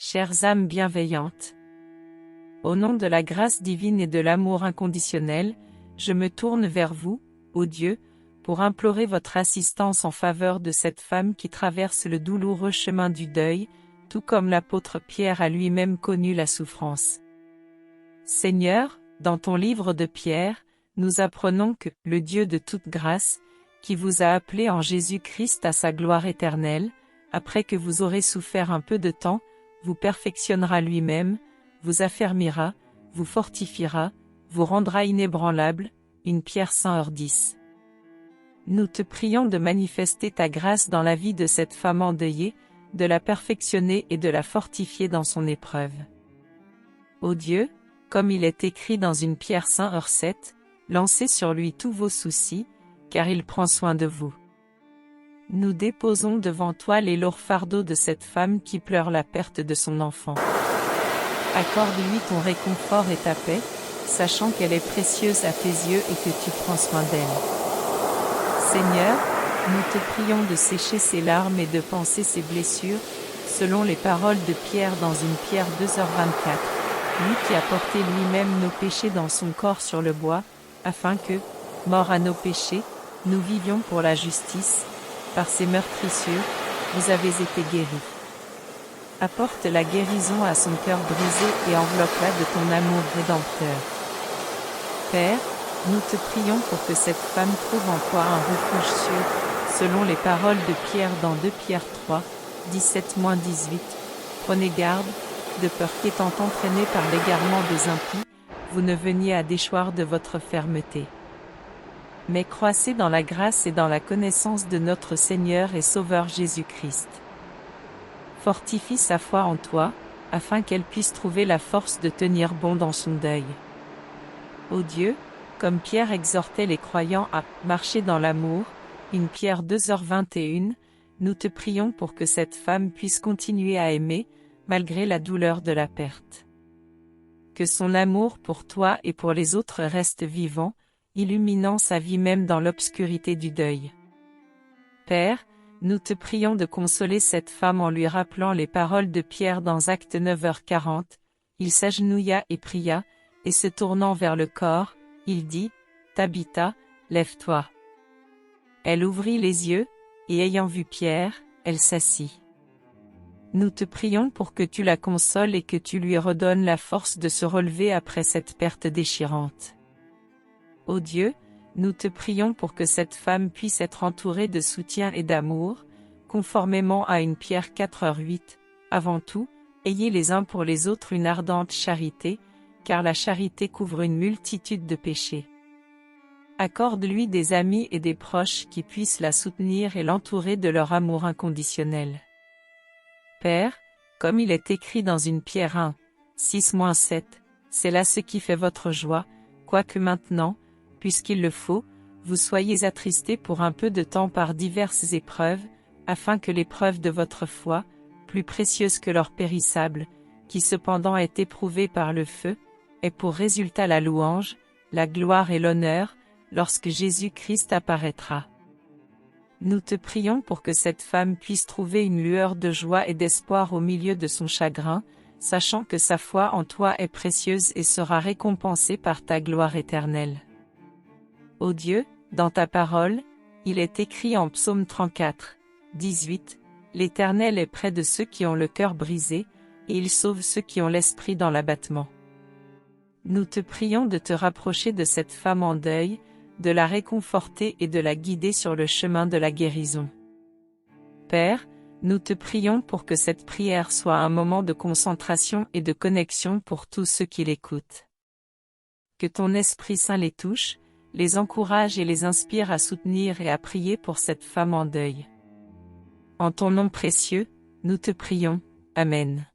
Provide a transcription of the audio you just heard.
chères âmes bienveillantes. Au nom de la grâce divine et de l'amour inconditionnel, je me tourne vers vous, ô Dieu, pour implorer votre assistance en faveur de cette femme qui traverse le douloureux chemin du deuil, tout comme l'apôtre Pierre a lui-même connu la souffrance. Seigneur, dans ton livre de Pierre, nous apprenons que le Dieu de toute grâce, qui vous a appelé en Jésus-Christ à sa gloire éternelle, après que vous aurez souffert un peu de temps, vous perfectionnera lui-même, vous affermira, vous fortifiera, vous rendra inébranlable. 1 Pierre 5:10. Nous te prions de manifester ta grâce dans la vie de cette femme endeuillée, de la perfectionner et de la fortifier dans son épreuve. Ô Dieu, comme il est écrit dans 1 Pierre 5:7, lancez sur lui tous vos soucis, car il prend soin de vous. Nous déposons devant toi les lourds fardeaux de cette femme qui pleure la perte de son enfant. Accorde-lui ton réconfort et ta paix, sachant qu'elle est précieuse à tes yeux et que tu prends soin d'elle. Seigneur, nous te prions de sécher ses larmes et de panser ses blessures, selon les paroles de Pierre dans 1 Pierre 2h24, lui qui a porté lui-même nos péchés dans son corps sur le bois, afin que, mort à nos péchés, nous vivions pour la justice. Par ses meurtrissures, vous avez été guéris. Apporte la guérison à son cœur brisé et enveloppe-la de ton amour rédempteur. Père, nous te prions pour que cette femme trouve en toi un refuge sûr, selon les paroles de Pierre dans 2 Pierre 3, 17-18. Prenez garde, de peur qu'étant entraînés par l'égarement des impies, vous ne veniez à déchoir de votre fermeté. Mais croissez dans la grâce et dans la connaissance de notre Seigneur et Sauveur Jésus-Christ. Fortifie sa foi en toi, afin qu'elle puisse trouver la force de tenir bon dans son deuil. Ô Dieu, comme Pierre exhortait les croyants à « marcher dans l'amour », 1 Pierre 2h21, nous te prions pour que cette femme puisse continuer à aimer, malgré la douleur de la perte. Que son amour pour toi et pour les autres reste vivant, illuminant sa vie même dans l'obscurité du deuil. Père, nous te prions de consoler cette femme en lui rappelant les paroles de Pierre dans Actes 9h40, il s'agenouilla et pria, et se tournant vers le corps, il dit, « Tabitha, lève-toi ». Elle ouvrit les yeux, et ayant vu Pierre, elle s'assit. Nous te prions pour que tu la consoles et que tu lui redonnes la force de se relever après cette perte déchirante. Ô Dieu, nous te prions pour que cette femme puisse être entourée de soutien et d'amour, conformément à 1 Pierre 4h8. Avant tout, ayez les uns pour les autres une ardente charité, car la charité couvre une multitude de péchés. Accorde-lui des amis et des proches qui puissent la soutenir et l'entourer de leur amour inconditionnel. Père, comme il est écrit dans 1 Pierre 1, 6-7, c'est là ce qui fait votre joie, quoique maintenant, puisqu'il le faut, vous soyez attristés pour un peu de temps par diverses épreuves, afin que l'épreuve de votre foi, plus précieuse que l'or périssable, qui cependant est éprouvée par le feu, ait pour résultat la louange, la gloire et l'honneur, lorsque Jésus-Christ apparaîtra. Nous te prions pour que cette femme puisse trouver une lueur de joie et d'espoir au milieu de son chagrin, sachant que sa foi en toi est précieuse et sera récompensée par ta gloire éternelle. Ô Dieu, dans ta parole, il est écrit en Psaume 34, 18, « L'Éternel est près de ceux qui ont le cœur brisé, et il sauve ceux qui ont l'esprit dans l'abattement. » Nous te prions de te rapprocher de cette femme en deuil, de la réconforter et de la guider sur le chemin de la guérison. Père, nous te prions pour que cette prière soit un moment de concentration et de connexion pour tous ceux qui l'écoutent. Que ton Esprit Saint les touche, les encourage et les inspire à soutenir et à prier pour cette femme en deuil. En ton nom précieux, nous te prions. Amen.